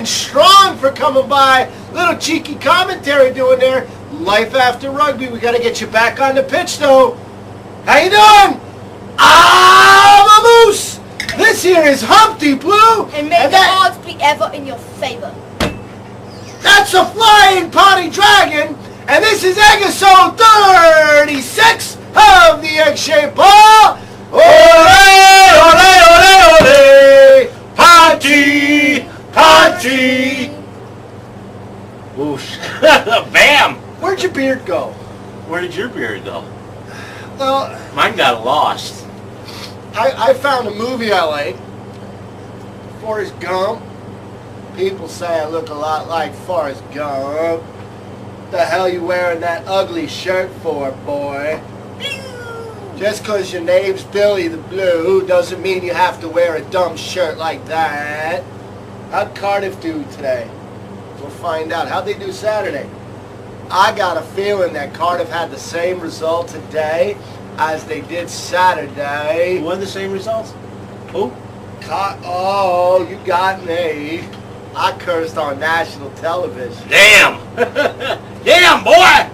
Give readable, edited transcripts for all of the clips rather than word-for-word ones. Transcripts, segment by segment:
Strong for coming by. Little cheeky commentary doing there. Life after rugby. We got to get you back on the pitch, though. How you doing? I'm a moose. This here is Humpty Blue. And may the odds be ever in your favor. That's a flying potty dragon. And this is Eggisode 36 of the egg-shaped ball. Ole, ole, ole, ole. Potty, potty. Whoosh. Bam! Where'd your beard go? Where did your beard go? Well, mine got lost. I found a movie I like. Forrest Gump. People say I look a lot like Forrest Gump. The hell you wearing that ugly shirt for, boy? Just because your name's Billy the Blue doesn't mean you have to wear a dumb shirt like that. How'd Cardiff do today? We'll find out. How'd they do Saturday? I got a feeling that Cardiff had the same result today as they did Saturday. Who had the same results? Who? Oh, you got me. I cursed on national television. Damn! Damn, boy!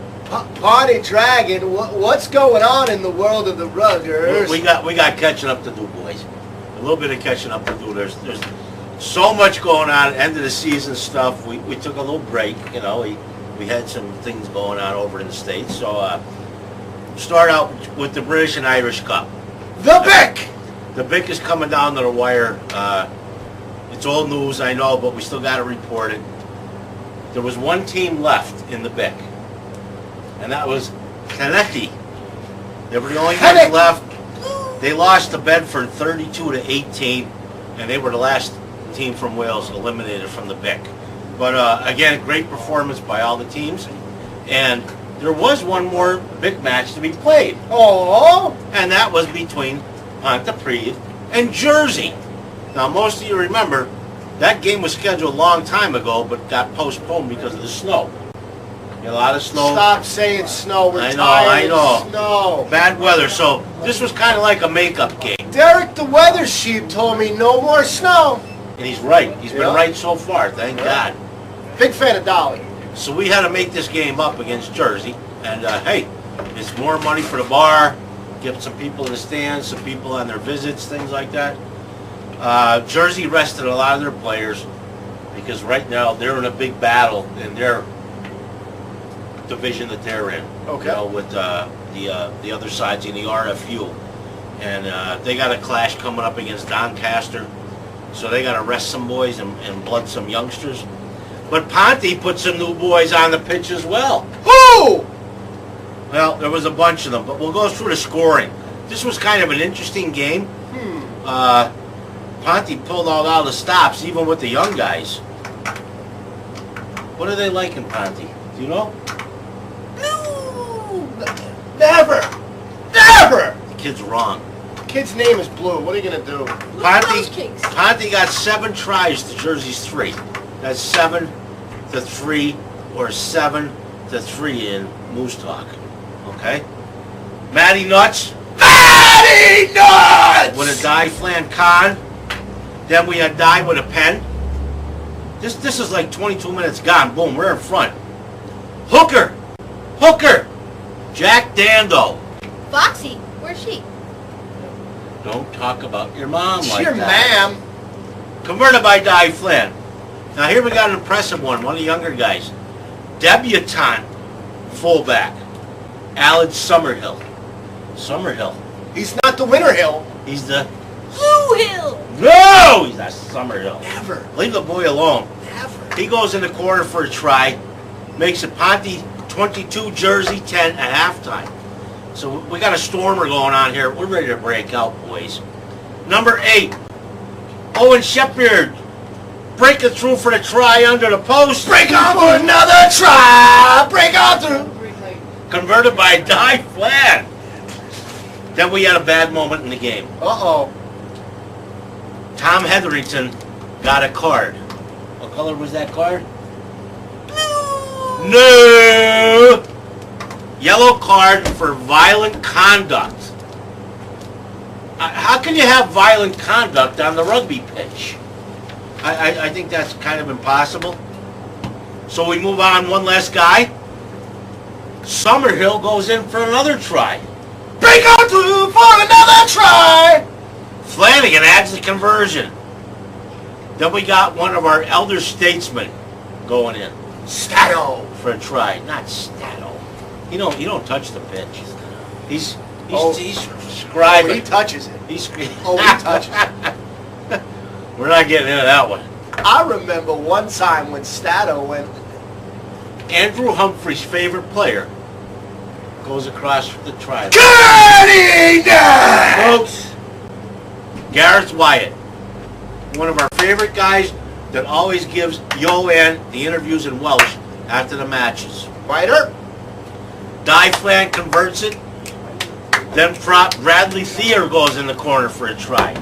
Party Dragon, what's going on in the world of the Ruggers? We got catching up to do, boys. A little bit of catching up to do. There's so much going on. End of the season stuff. We took a little break. You know, we had some things going on over in the States. So start out with the British and Irish Cup. The Bic! The Bic is coming down to the wire. It's old news, I know, but we still got to report it. There was one team left in the Bic, and that was Connecticut. They were the only ones left. They lost to Bedford 32-18, and they were the last team from Wales eliminated from the Bic. But again, great performance by all the teams, and there was one more big match to be played. Oh, and that was between Pontypridd and Jersey. Now, most of you remember that game was scheduled a long time ago, but got postponed because of the snow. A lot of snow. Stop saying snow. We're I tired know. of snow. Bad weather. So this was kind of like a makeup game. Derek the weather sheep told me no more snow. And he's right. He's been right so far. Thank God. Big fan of Dolly. So we had to make this game up against Jersey. And hey, it's more money for the bar. Get some people in the stands, some people on their visits, things like that. Jersey rested a lot of their players because right now they're in a big battle in their division that they're in. Okay. You know, with the other sides in the RFU, and they got a clash coming up against Doncaster, so they got to rest some boys and blood some youngsters. But Ponty put some new boys on the pitch as well. Who? Well, there was a bunch of them, but we'll go through the scoring. This was kind of an interesting game. Ponty pulled out all the stops, even with the young guys. What are they like in Ponty? Do you know? Blue. Never. Never. The kid's wrong. The kid's name is Blue. What are you going to do? Ponty got 7 tries to Jersey's 3. That's 7-3 or 7-3 in Moose Talk. Okay? Matty Nuts. Matty Nuts! With a die flan con. Then we had die with a pen. This is like 22 minutes gone. Boom, we're in front. Hooker! Hooker! Jack Dando. Foxy, where's she? Don't talk about your mom like your that. Your ma'am. Converted by Die Flynn. Now here we got an impressive one of the younger guys. Debutante fullback. Aled Summerhill. Summerhill. He's not the Winter Hill. He's the... Blue Hill! No! He's not Summerhill. Never. Leave the boy alone. Never. He goes in the corner for a try. Makes it Ponty 22, Jersey 10 at halftime. So we got a stormer going on here. We're ready to break out, boys. Number 8. Owen Shepard. Breaking through for the try under the post. Break on for another try. Break on through. Converted by Die Flan. Then we had a bad moment in the game. Uh-oh. Tom Hetherington got a card. What color was that card? Blue! No! Yellow card for violent conduct. How can you have violent conduct on the rugby pitch? I think that's kind of impossible. So we move on, one last guy. Summerhill goes in for another try. Break out to for another try. Flanagan adds the conversion. Then we got one of our elder statesmen going in. Stato. For a try. Not Stato. You don't touch the pitch. He's scribing. Oh, he touches it. He touches it. We're not getting into that one. I remember one time when Stato went. Andrew Humphrey's favorite player goes across the try. Folks, Gareth Wyatt, one of our favorite guys that always gives Joanne the interviews in Welsh after the matches. Whiter. Di Flan converts it. Then prop Bradley Thier goes in the corner for a try.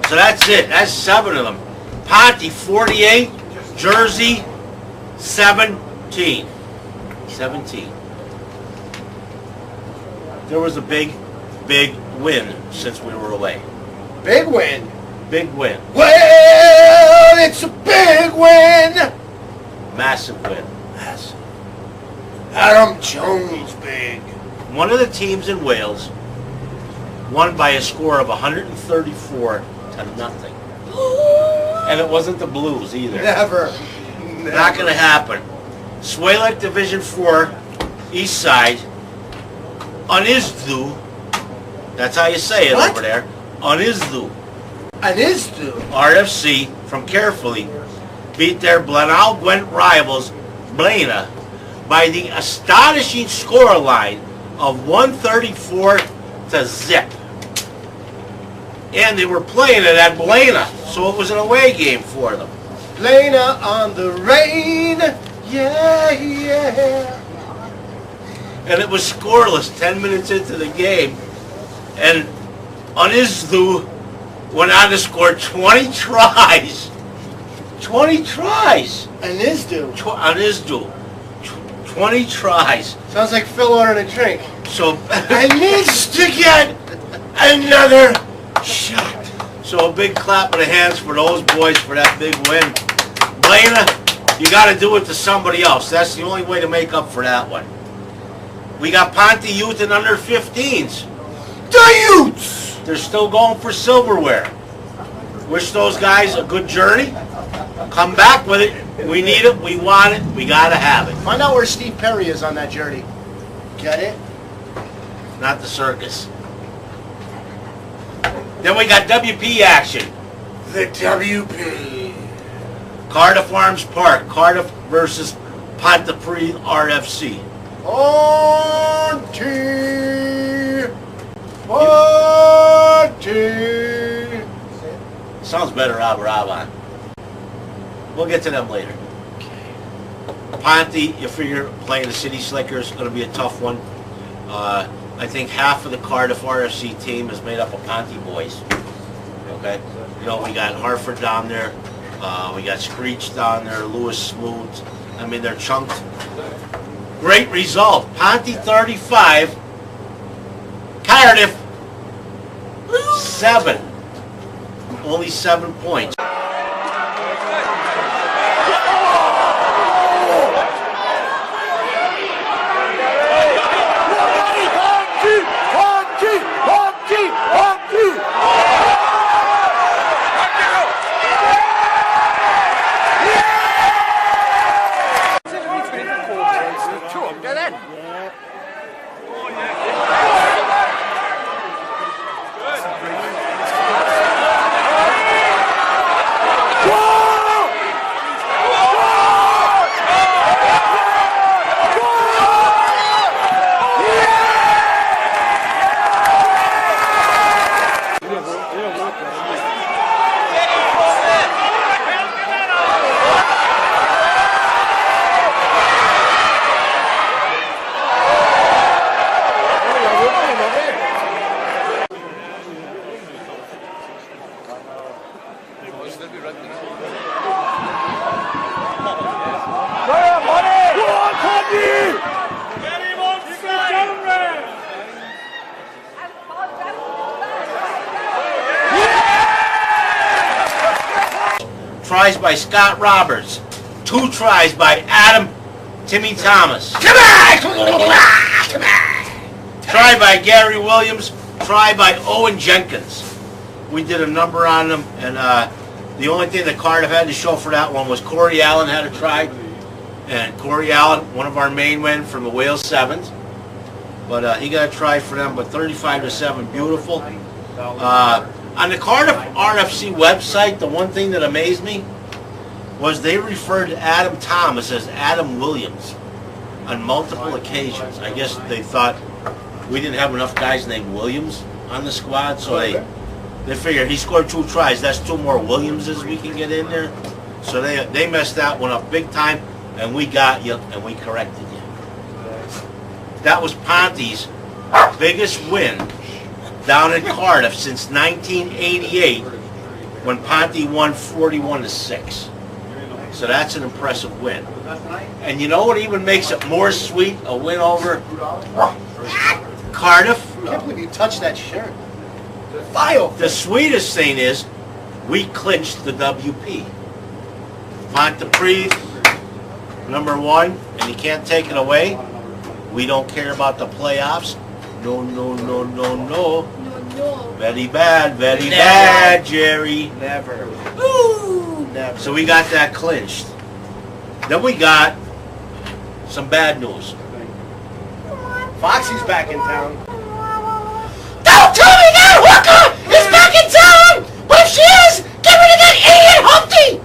So that's it. That's 7 of them. Ponty 48, Jersey 17. 17. There was a big win since we were away. Big win. Big win. Well, it's a big win. Massive win. Massive. Adam Jones big. One of the teams in Wales won by a score of 134 to nothing. And it wasn't the Blues either. Never. Not going to happen. Swalek Division 4, East Side, Unizdu, that's how you say it What? over there, Unizdu, RFC from Carefully, beat their Blenheim Gwent rivals, Blaina, by the astonishing scoreline of 134 to zip. And they were playing it at Blaina, so it was an away game for them. Blaina on the rain. Yeah, yeah. And it was scoreless 10 minutes into the game. And Unizdu went on to score 20 tries. 20 tries. Unizdu. 20 tries. Sounds like Phil ordering a drink. So I need to get another shot. So a big clap of the hands for those boys for that big win. Blaina, you got to do it to somebody else. That's the only way to make up for that one. We got Ponty Youth and under 15s. The Utes! They're still going for silverware. Wish those guys a good journey. Come back with it. We need it. We want it. We got to have it. Find out where Steve Perry is on that journey. Get it? Not the circus. Then we got WP action. The WP. Cardiff Arms Park. Cardiff versus Pontypridd RFC. Ponty. Sounds better, Rob. We'll get to them later. Ponty, you figure playing the City Slickers is going to be a tough one. I think half of the Cardiff RFC team is made up of Ponty boys. Okay? You know, we got Hartford down there. We got Screech down there, Lewis Smooth. I mean, they're chunked. Great result. Ponty 35. Cardiff 7. Only 7 points. tries by Scott Roberts, 2 tries by Adam Timmy Thomas. Try by Gary Williams, try by Owen Jenkins. We did a number on them, and the only thing that Cardiff had to show for that one was Corey Allen had a try. And Corey Allen, one of our main men from the Wales Sevens. But he got a try for them, but 35-7, beautiful. On the Cardiff RFC website, the one thing that amazed me was they referred to Adam Thomas as Adam Williams on multiple occasions. I guess they thought we didn't have enough guys named Williams on the squad, so they figured he scored 2 tries. That's 2 more Williamses we can get in there. So they messed that one up big time, and we got you, and we corrected you. That was Ponty's biggest win down in Cardiff since 1988, when Ponty won 41-6. So that's an impressive win. And you know what even makes it more sweet, a win over Cardiff? I can't believe you touched that shirt. Vile. The sweetest thing is, we clinched the WP. Pontypridd, #1, and you can't take it away. We don't care about the playoffs. No, no, no, no, no. No. Very bad, Jerry. Never. Ooh. Never. So we got that clinched. Then we got some bad news. Foxy's back in town. Don't tell me that hooker is back in town! But if she is, get rid of that idiot Humpty!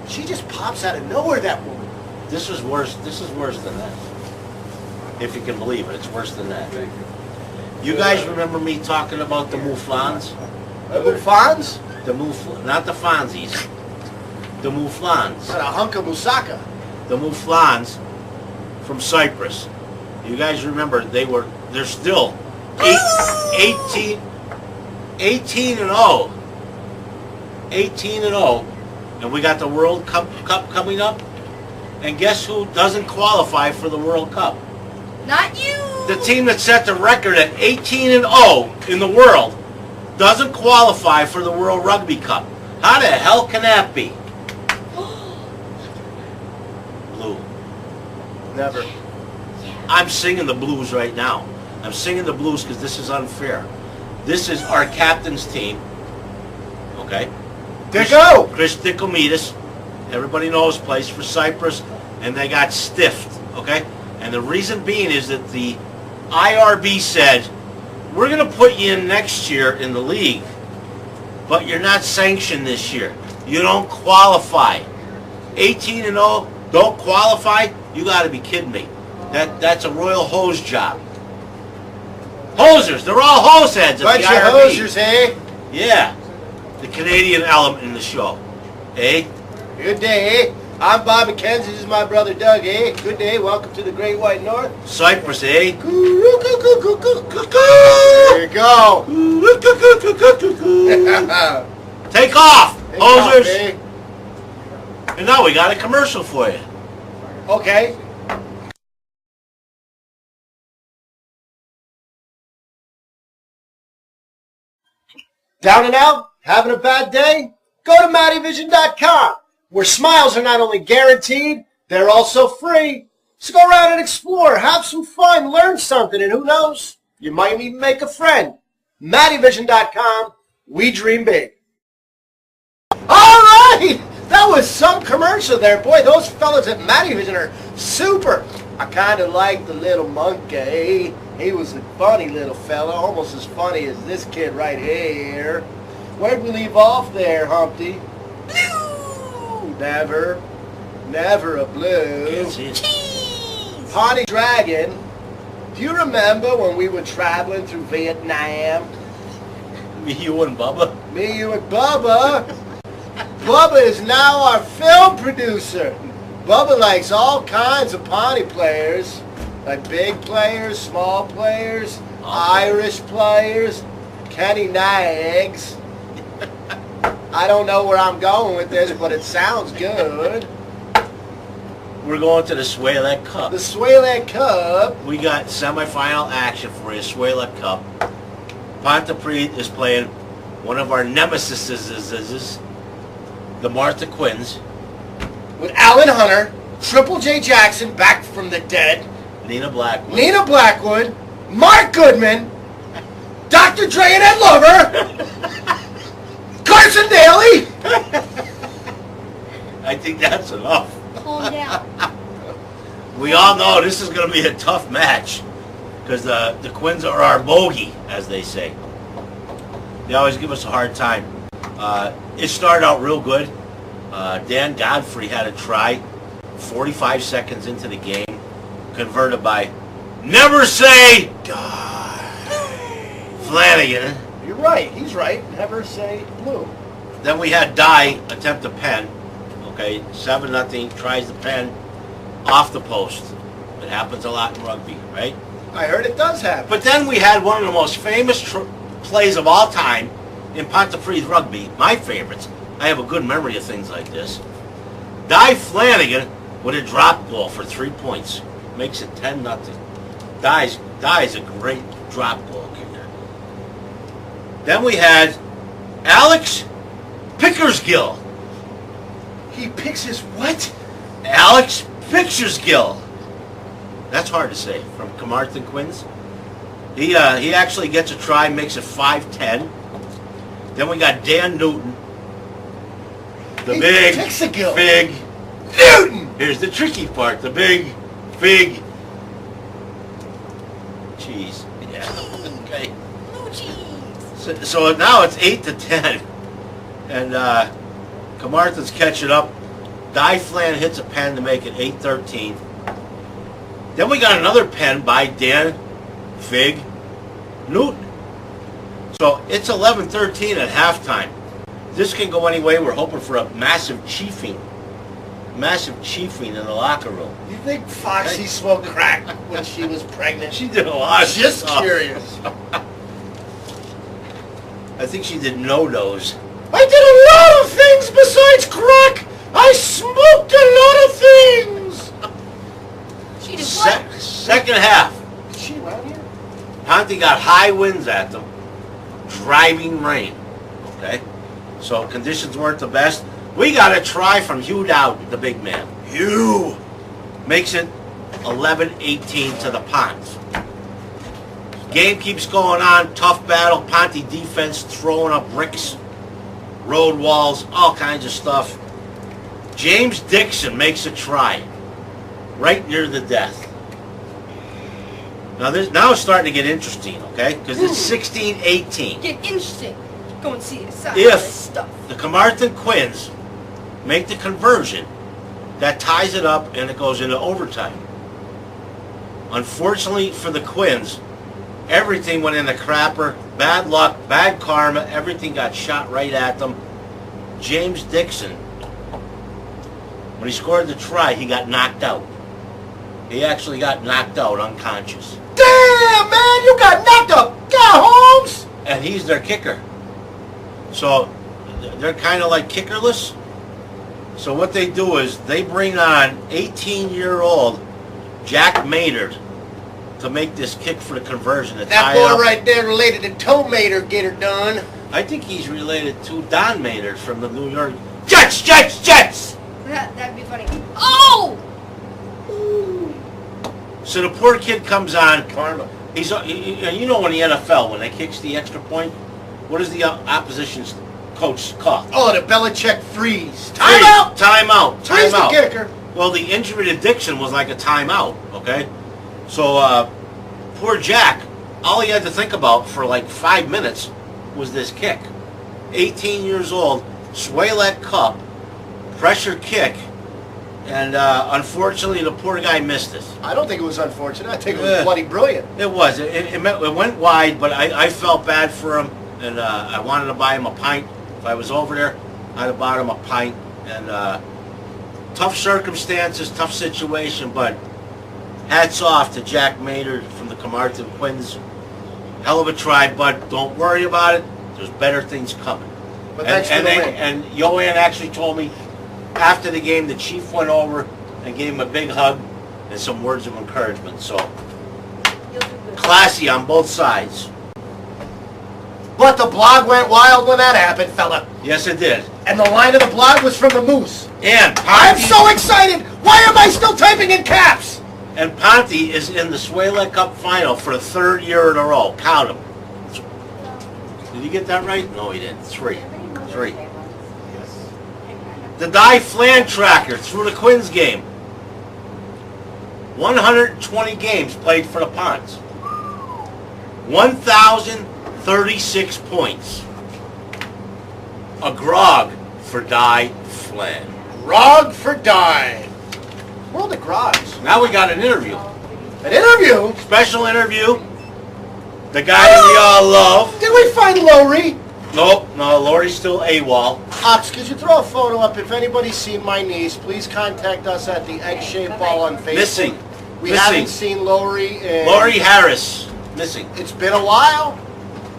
She just pops out of nowhere, that woman. This is worse than that. If you can believe it, it's worse than that. You guys remember me talking about the Mouflons? The Mouflons? Not the Fonzies. The Mouflons. A hunk of moussaka. The Mouflons from Cyprus. You guys remember they're still 18 and 0. 18 and 0. And we got the World Cup coming up. And guess who doesn't qualify for the World Cup? Not you! The team that set the record at 18 and 0 in the world doesn't qualify for the World Rugby Cup. How the hell can that be? Blue. Never. I'm singing the blues right now. I'm singing the blues because this is unfair. This is our captain's team. Okay? Dicko! Chris Dickometis. Everybody knows, plays for Cyprus, and they got stiffed. Okay? And the reason being is that the IRB said, we're going to put you in next year in the league, but you're not sanctioned this year. You don't qualify. 18 and 0, don't qualify? You got to be kidding me. That's a royal hose job. Hosers, they're all hose heads at Bunch the of IRB. hosers, eh? Yeah, the Canadian element in the show. Eh? Good day, eh? I'm Bob McKenzie, this is my brother Doug, eh? Good day, welcome to the Great White North. Cyprus, eh? There you go. Take off, Take hosers. off, eh? And now we got a commercial for you. Okay. Down and out? Having a bad day? Go to Mattyvison.com, where smiles are not only guaranteed, they're also free. So go around and explore, have some fun, learn something, and who knows, you might even make a friend. Mattyvison.com, we dream big. All right! That was some commercial there. Boy, those fellas at Mattyvision are super. I kind of like the little monkey. He was a funny little fella, almost as funny as this kid right here. Where'd we leave off there, Humpty? Blue! Never. Never a blue. Can't see it. Cheese! Honey Dragon, do you remember when we were traveling through Vietnam? Me, you, and Bubba. Me, you, and Bubba. Bubba is now our film producer. Bubba likes all kinds of Pawnee players, like big players, small players, Irish players, Kenny Nags. I don't know where I'm going with this, but it sounds good. We're going to the Swaylet Cup. The Swaylet Cup. We got semifinal action for you, Swaylet Cup. Pontypridd is playing one of our nemesis is the Martha Quinns. With Alan Hunter, Triple J Jackson back from the dead, Nina Blackwood. Nina Blackwood, Mark Goodman, Dr. Dre and Ed Lover, Carson Daly. I think that's enough. Calm down. We all know this is going to be a tough match because the Quinns are our bogey, as they say. They always give us a hard time. It started out real good. Dan Godfrey had a try 45 seconds into the game, converted by Never Say Die Flanagan. You're right. He's right. Never say blue. Then we had Dye attempt a pen. Okay, 7-0, tries the pen off the post. It happens a lot in rugby, right? I heard it does happen. But then we had one of the most famous plays of all time in Pontypridd Rugby, my favorites. I have a good memory of things like this. Dye Flanagan with a drop goal for 3 points. Makes it 10-0. Dye's a great drop goal kicker. Then we had Alex Pickersgill. He picks his what? Alex Pickersgill. That's hard to say. From Carmarthen Quinns. He actually gets a try, makes it 5-10. Then we got Dan Newton. The big, Pickersgill. big Newton. Here's the tricky part. The big, big cheese. Yeah. Okay. Blue cheese. So now it's 8-10, and Carmarthen's catching up. Dye Flan hits a pen to make it 8-13. Then we got another pen by Dan Fig Newton. So it's 11-13 at halftime. This can go any way. We're hoping for a massive chiefing in the locker room. You think Foxy smoked crack when she was pregnant? She did a lot of Just stuff. curious. I think she did no-dos. I did a lot of things besides crack. I smoked a lot of things. She did what? Second half. Is she around here? Ponty got high winds at them. Driving rain. Okay? So conditions weren't the best. We got a try from Hugh Dowden, the big man. Hugh makes it 11-18 to the Ponts. Game keeps going on. Tough battle. Ponty defense throwing up bricks, road walls, all kinds of stuff. James Dixon makes a try right near the death. Now it's starting to get interesting, okay? Because it's 16-18. Get interesting. Go and see this If stuff. the Carmarthen Quinns make the conversion, that ties it up and it goes into overtime. Unfortunately for the Quinns, everything went in the crapper. Bad luck, bad karma, everything got shot right at them. James Dixon, when he scored the try, he got knocked out. He actually got knocked out unconscious. Damn, man, you got knocked up. God, Holmes. And he's their kicker. So they're kind of like kickerless. So what they do is they bring on 18-year-old Jack Maynard to make this kick for the conversion. To That tie it boy up. right there related to Toe Mater, get her done. I think he's related to Don Maynard from the New York Jets! That'd be funny. Oh! So the poor kid comes on. Karma. You know in the NFL, when they kicks the extra point, what does the opposition's coach call? Oh, the Belichick freeze. Timeout! Timeout. Freeze the kicker. Well, the injury to Dixon was like a timeout, okay? So, poor Jack, all he had to think about for like 5 minutes was this kick. 18 years old, Swaylet Cup, pressure kick, and unfortunately the poor guy missed it. I don't think it was unfortunate. I think it was bloody brilliant. It was. It went wide, but I felt bad for him, and I wanted to buy him a pint. If I was over there, I'd have bought him a pint. And tough circumstances, tough situation, but hats off to Jack Maynard from the Carmarthen Quinns. Hell of a try, but don't worry about it. There's better things coming. But thanks for the win. And Joanne actually told me after the game the chief went over and gave him a big hug and some words of encouragement. So You'll do good. classy on both sides. But the blog went wild when that happened, fella. Yes, it did. And the line of the blog was from the Moose. And I'm Ponty, so excited! Why am I still typing in caps? and Ponty is in the Swale Cup final for the 3rd year in a row. Count them. Did he get that right? No, he didn't. 3. The Die Flan Tracker through the Quins game. 120 games played for the Ponts. 1,036 points. A grog for Die Flan. Grog for Die. World of Grogs. Now we got an interview. An interview? Special interview. The guy that we all love. Did we find Lowry? No, Laurie's still AWOL. Ox, could you throw a photo up? If anybody's seen my niece, please contact us at the Egg-Shaped Ball on Facebook. Missing. We haven't seen Lowry in... Laurie Harris. Missing. It's been a while.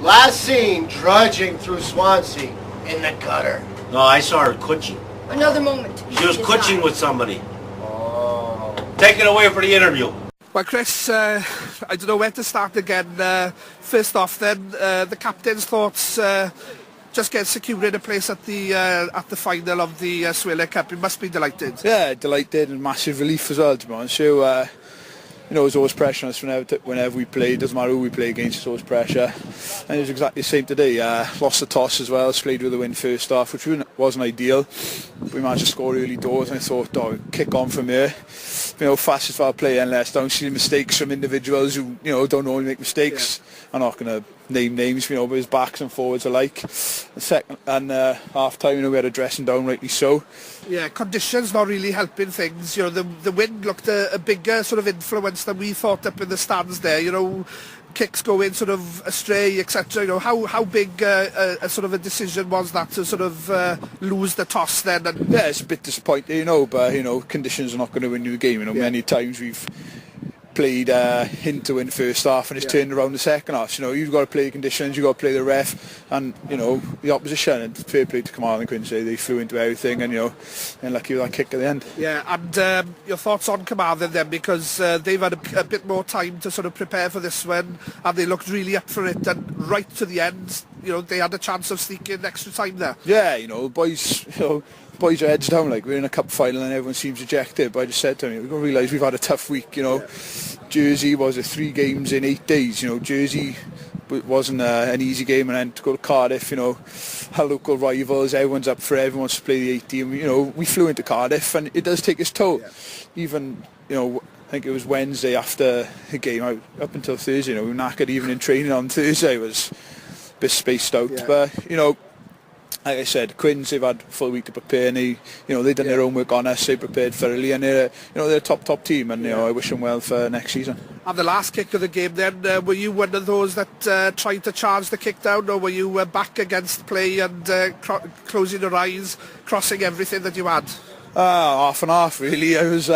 Last seen drudging through Swansea in the gutter. No, I saw her coaching. Another moment. She was coaching with somebody. Oh. Take it away for the interview. Well, Chris, I don't know where to start again. First off, then, the captain's thoughts. Just get secured a place at the final of the Swale Cup. You must be delighted. Yeah, delighted and massive relief as well, to be honest. So, you know, there's always pressure on us whenever we play. Doesn't matter who we play against, there's always pressure. And it was exactly the same today. Lost the toss as well, played with the win first half, which wasn't ideal. We managed to score early doors, and I thought, kick on from here. You know, fastest of our play, unless don't see mistakes from individuals who, you know, don't normally make mistakes. Yeah. I'm not going to name names, you know, but his backs and forwards alike. The second and half time, you know, we had a dressing down, rightly so. Yeah, conditions not really helping things. You know, the wind looked a bigger sort of influence than we thought up in the stands there. You know, kicks going sort of astray, etc. You know, how big a sort of a decision was that to sort of lose the toss then? And yeah, it's a bit disappointing, you know, but you know, conditions are not going to win you the game. You know, many times we've played into in the first half and it's turned around the second half. You know, you've got to play the conditions, you've got to play the ref and, you know, the opposition. And fair play to Kamal and Quincy, they flew into everything and, you know, and lucky with that kick at the end. Yeah, and your thoughts on Kamal then, because they've had a bit more time to sort of prepare for this one and they looked really up for it, and right to the end, you know, they had a chance of sneaking extra time there. Yeah, you know, boys are heads down, like we're in a cup final and everyone seems rejected, but I just said to him, we've got to realise we've had a tough week, you know. Jersey was 3 games in 8 days, you know. Jersey wasn't an easy game, and then to go to Cardiff, you know, our local rivals, everyone's up for it, everyone wants to play the 8 team, you know. We flew into Cardiff and it does take its toll. Even, you know, I think it was Wednesday after the game, up until Thursday, you know, we were knackered. Even in training on Thursday was a bit spaced out, but you know, like I said, Quins, they've had a full week to prepare, and they've done their homework on us. They prepared thoroughly, and they're a top team, and you know, I wish them well for next season. And the last kick of the game, then, were you one of those that tried to charge the kick down, or were you back against play and closing your eyes, crossing everything that you had? Half and half, really. I was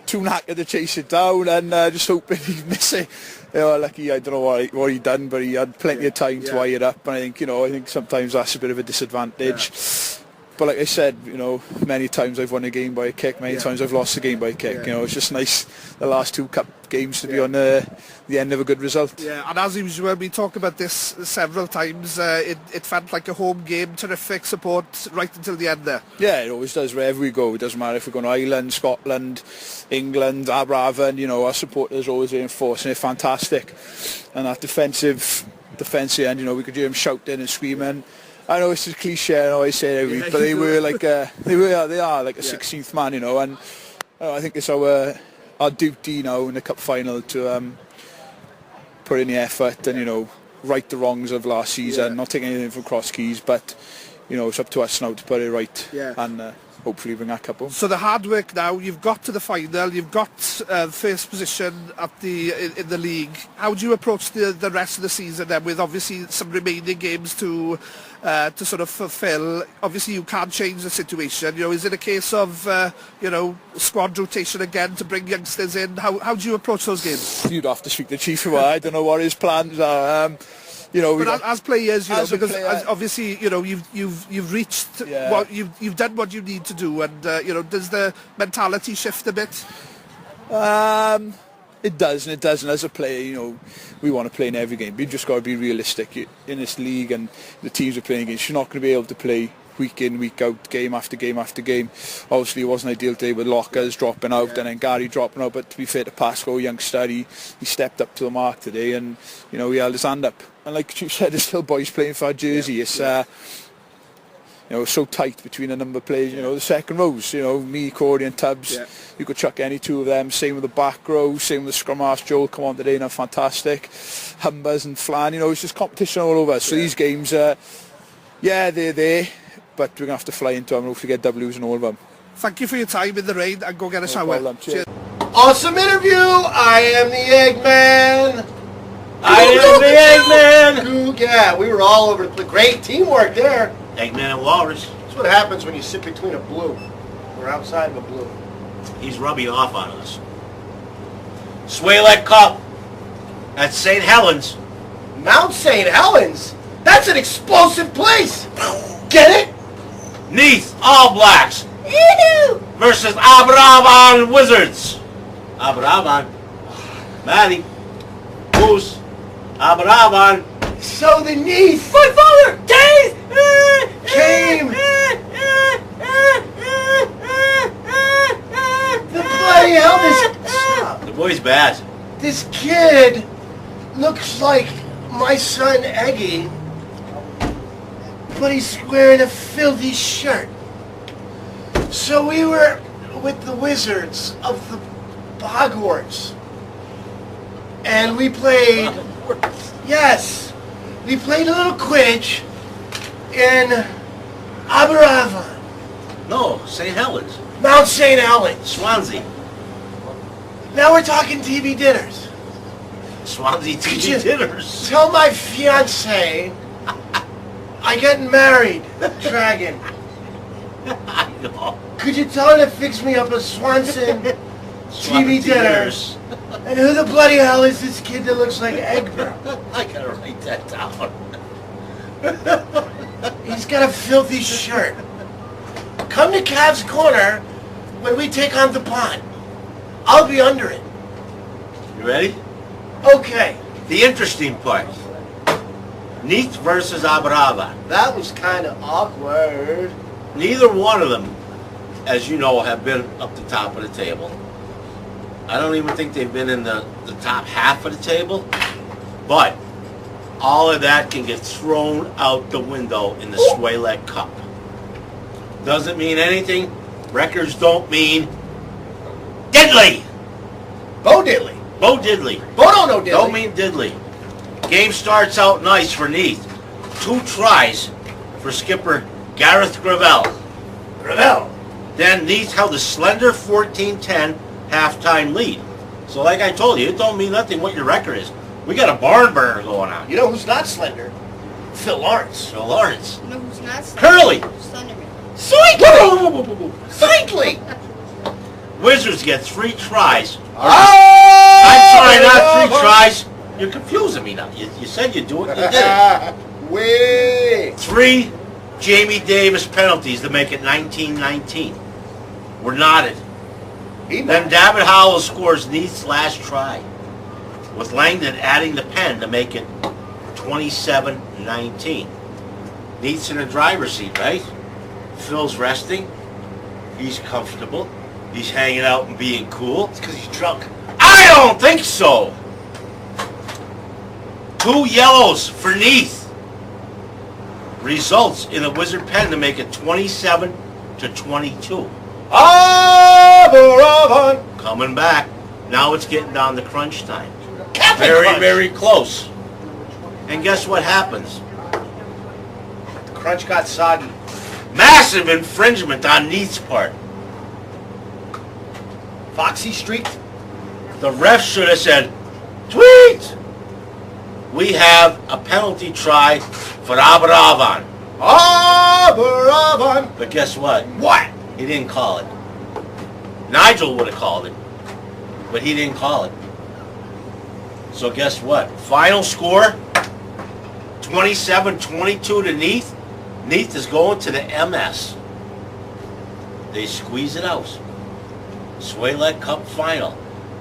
too knackered to chase it down, and just hoping he'd miss it. You know, lucky, I don't know what he'd done, but he had plenty of time to eye it up, and I think sometimes that's a bit of a disadvantage. But like I said, you know, many times I've won a game by a kick, many times I've lost a game by a kick. You know, it's just nice the last 2 cup games to be on the end of a good result. Yeah, and as usual, we talk about this several times, it felt like a home game, terrific support right until the end there. Yeah, it always does wherever we go. It doesn't matter if we're going to Ireland, Scotland, England, Aberafon, you know, our supporters are always reinforcing it, fantastic. And that defensive end, you know, we could hear them shouting and screaming. I know it's a cliche, I know I say it every week, but they were like they are like a 16th man, you know, and I think it's our duty now in the cup final to put in the effort and, you know, right the wrongs of last season, not taking anything from Cross Keys, but, you know, it's up to us now to put it right and hopefully bring that cup home. So the hard work now, you've got to the final, you've got first position at in the league. How do you approach the rest of the season then, with obviously some remaining games to sort of fulfill? Obviously you can't change the situation, you know, is it a case of you know, squad rotation again to bring youngsters in? How do you approach those games? You'd have to speak to Chief about it. I don't know what his plans are. You know, but as players, you know, because obviously, you know, you've reached what you've done what you need to do, and you know, does the mentality shift a bit? It does, and as a player, you know, we want to play in every game. But you've just got to be realistic in this league, and the teams we're playing against, you're not going to be able to play week in, week out, game after game after game. Obviously, it wasn't ideal today with Lockers dropping out and then Gary dropping out, but to be fair to Pascoe, youngster, he stepped up to the mark today, and, you know, he held his hand up. And like you said, there's still boys playing for our jersey. It's you know, so tight between a number of players, you know, the second rows, you know, me, Corey and Tubbs, you could chuck any two of them. Same with the back row, same with the scrum half. Joel come on today and are fantastic. Humbers and Flan, you know, it's just competition all over. So these games, they're there, but we're going to have to fly into them and hopefully get W's in all of them. Thank you for your time in the rain, and go get a shower. Cheers. Awesome interview. I am the Eggman. I am the Eggman. Yeah, we were all over the great teamwork there. Eggman and Walrus. That's what happens when you sit between a blue. We're outside of a blue. He's rubbing off on us. Swaylet Cup at St. Helens. Mount St. Helens? That's an explosive place. Get it? Neath All Blacks versus Abravan Wizards. Abravan. Matty. Goose. Abravan. So the Neath My father! Dave! came. The bloody hell, stop. The boy's bad. This kid looks like my son Eggy, but he's wearing a filthy shirt. So we were with the Wizards of the Boghorns, and we played, we played a little Quidditch in Aberafon, No, St. Helens. Mount St. Helens. Swansea. Now we're talking TV dinners. Swansea Could TV you dinners. tell my fiance I get married, Dragon? I know. Could you tell her to fix me up a Swanson TV dinners? And who the bloody hell is this kid that looks like Egbert? I gotta write that down. He's got a filthy shirt. Come to Cav's Corner when we take on the pond. I'll be under it. You ready? Okay. The interesting part. Neath versus Abrava. That was kind of awkward. Neither one of them, as you know, have been up the top of the table. I don't even think they've been in the top half of the table. But all of that can get thrown out the window in the Swaylet Cup. Doesn't mean anything. Records don't mean diddly. Bo Diddley. Bo diddly. Bo don't know Diddley. Don't mean diddly. Game starts out nice for Neath. 2 tries for skipper Gareth Gravel. Gravel. Then Neath held a slender 14-10 halftime lead. So like I told you, it don't mean nothing what your record is. We got a barn burner going on. You know who's not slender? Phil Lawrence. So Lawrence. No, who's not? Curly. Slenderman. Slightly. Wizards get 3 tries. Oh! I'm sorry, not 3 tries. You're confusing me now. You said you'd do it, you did it. Way. 3 Jamie Davis penalties to make it 19-19. We're knotted. Then David Howell scores Neath's last try, with Langdon adding the pen to make it 27-19. Neath's in the driver's seat, right? Phil's resting. He's comfortable. He's hanging out and being cool. It's because he's drunk. I don't think so. 2 yellows for Neath results in a Wizard pen to make it 27-22. Aberafon. Coming back. Now it's getting down to crunch time. Captain Very, Crunch. very close. And guess what happens? The crunch got soggy. Massive infringement on Neath's part. Foxy streaked. The ref should have said, tweet! We have a penalty try for Aberafon. Aberafon. But guess what? What? He didn't call it. Nigel would have called it, but he didn't call it. So guess what? Final score, 27-22 to Neath. Neath is going to the MS. They squeeze it out. Swaylet Cup final.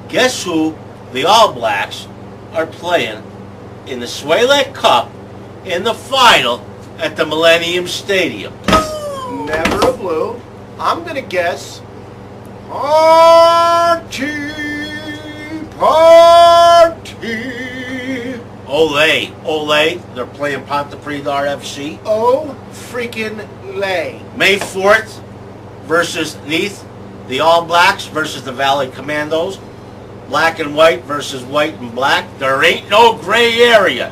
Guess who the All Blacks are playing in the Swalek Cup in the final at the Millennium Stadium? Never a blue. I'm going to guess Party. Ole. They're playing Pontypridd RFC. Oh, freaking lay. May 4th versus Neath. The All Blacks versus the Valley Commandos. Black and white versus white and black. There ain't no gray area.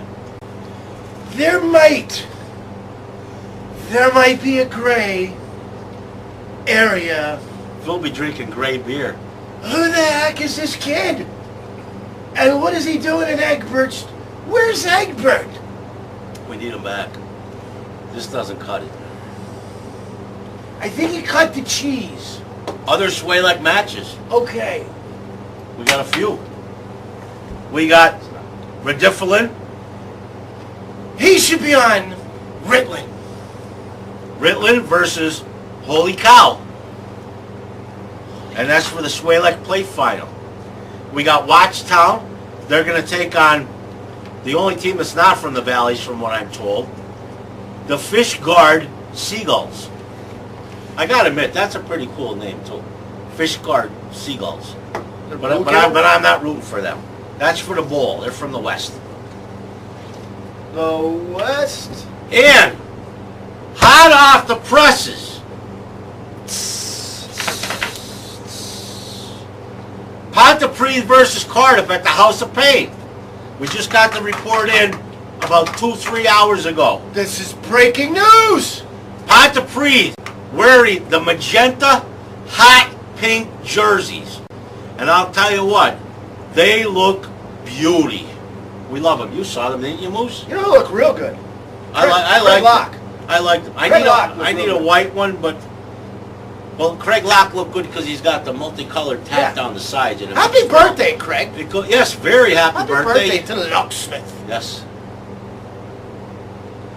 There might be a gray area. We'll be drinking gray beer. Who the heck is this kid? And what is he doing in Egbert's? Where's Egbert? We need him back. This doesn't cut it. I think he cut the cheese. Other Swalek matches. Okay. We got a few. We got Rediffelin. He should be on Ritlin. Ritlin versus Holy Cow. And that's for the Swalek Plate Final. We got Watchtown. They're going to take on the only team that's not from the Valleys, from what I'm told, the Fish Guard Seagulls. I got to admit, that's a pretty cool name, too. Fish Guard Seagulls. But I'm not rooting for them. That's for the Bowl. They're from the West. The West. And hot off the presses, Pontypridd versus Cardiff at the House of Pain. We just got the report in about 2-3 hours ago. This is breaking news. Pontypridd wearing the magenta hot pink jerseys. And I'll tell you what, they look beauty. We love them. You saw them, didn't you, Moose? You know, they look real good. I like them. I need a white one, but well, Craig Locke looked good because he's got the multicolored tap down the sides. And happy birthday, Craig. Yes, very happy birthday to the locksmith. Yes.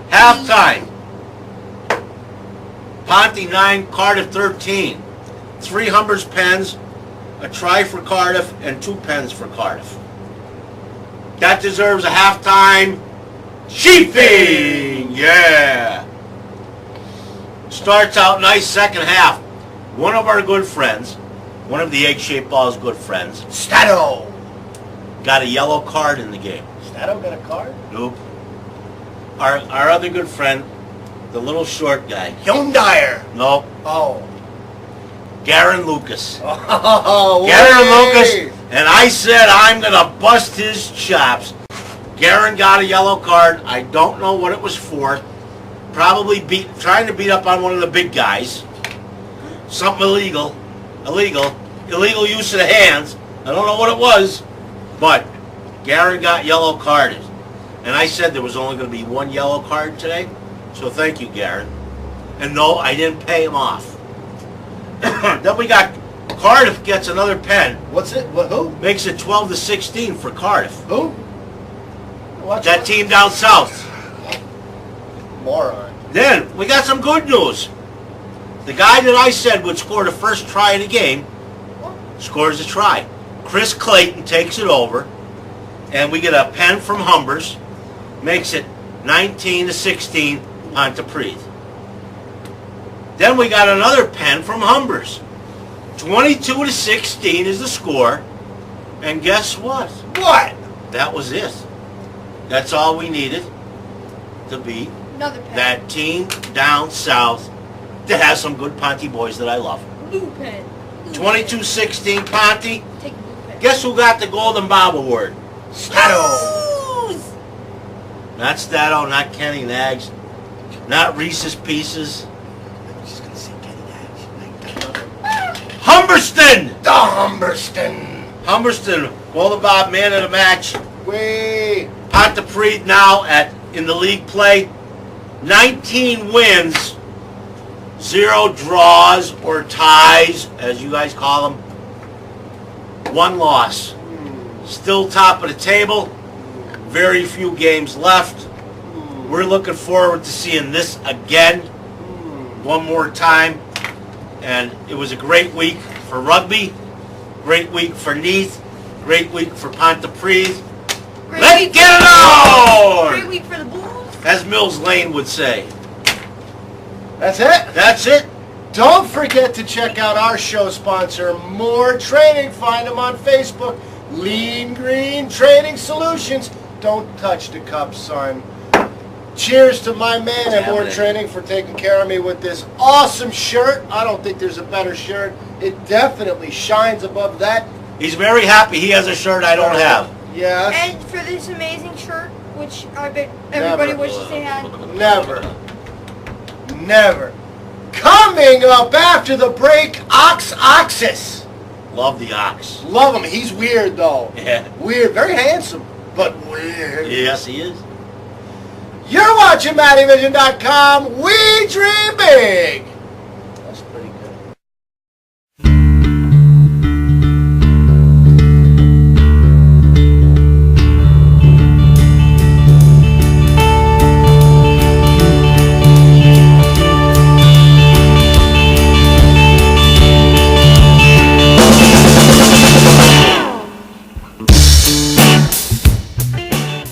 Halftime. Ponty 9, Cardiff 13. 3 Humbers pens, a try for Cardiff, and 2 pens for Cardiff. That deserves a halftime sheafing! Yeah! Starts out nice second half. One of our good friends, one of the egg-shaped ball's good friends, Stato, got a yellow card in the game. Stato got a card? Nope. Our other good friend, the little short guy. Dyer. Nope. Oh. Garen Lucas. Oh, Garen Lucas. And I said I'm going to bust his chops. Garen got a yellow card. I don't know what it was for. Probably trying to beat up on one of the big guys. Something illegal use of the hands. I don't know what it was, but Garen got yellow carded. And I said there was only going to be 1 yellow card today, so thank you, Garen. And no, I didn't pay him off. Then we got Cardiff gets another pen. What's it? What? Who? Makes it 12-16 for Cardiff. Who? That team down south. Moron. Then we got some good news. The guy that I said would score the first try of the game scores a try. Chris Clayton takes it over, and we get a pen from Humbers. Makes it 19-16 Pontypridd. Then we got another pen from Humbers. 22-16 is the score. And guess what? What? That was it. That's all we needed to beat Another pen. that team down south that has some good Ponty boys that I love. Blue pen. 22-16 Ponty. Take a blue pen. Guess who got the Golden Bob Award? Stato. Not Stato, not Kenny Nags, not Reese's Pieces. I'm just going to say Kenny Nash. Humberston! The Humberston. Humberston, Golden Bob man of the match. Way. Pontypridd now in the league play. 19 wins, 0 draws or ties, as you guys call them. 1 loss. Still top of the table. Very few games left. We're looking forward to seeing this again. One more time. And it was a great week for rugby. Great week for Neath. Great week for Pontypridd. Great Let's week get it for- Great on! week for the Bulls. As Mills Lane would say. That's it. That's it. Don't forget to check out our show sponsor, More Training. Find them on Facebook. Lean Green Training Solutions. Don't touch the cup, son. Cheers to my man at More Training for taking care of me with this awesome shirt. I don't think there's a better shirt. It definitely shines above that. He's very happy he has a shirt I don't have. Yes. And for this amazing shirt, which I bet everybody Never. wishes they had. Never. Never. Coming up after the break, Oxus. Love the ox. Love him. He's weird, though. Yeah. Weird. Very handsome, but weird. Yes, he is. You're watching Mattyvison.com. We dream big.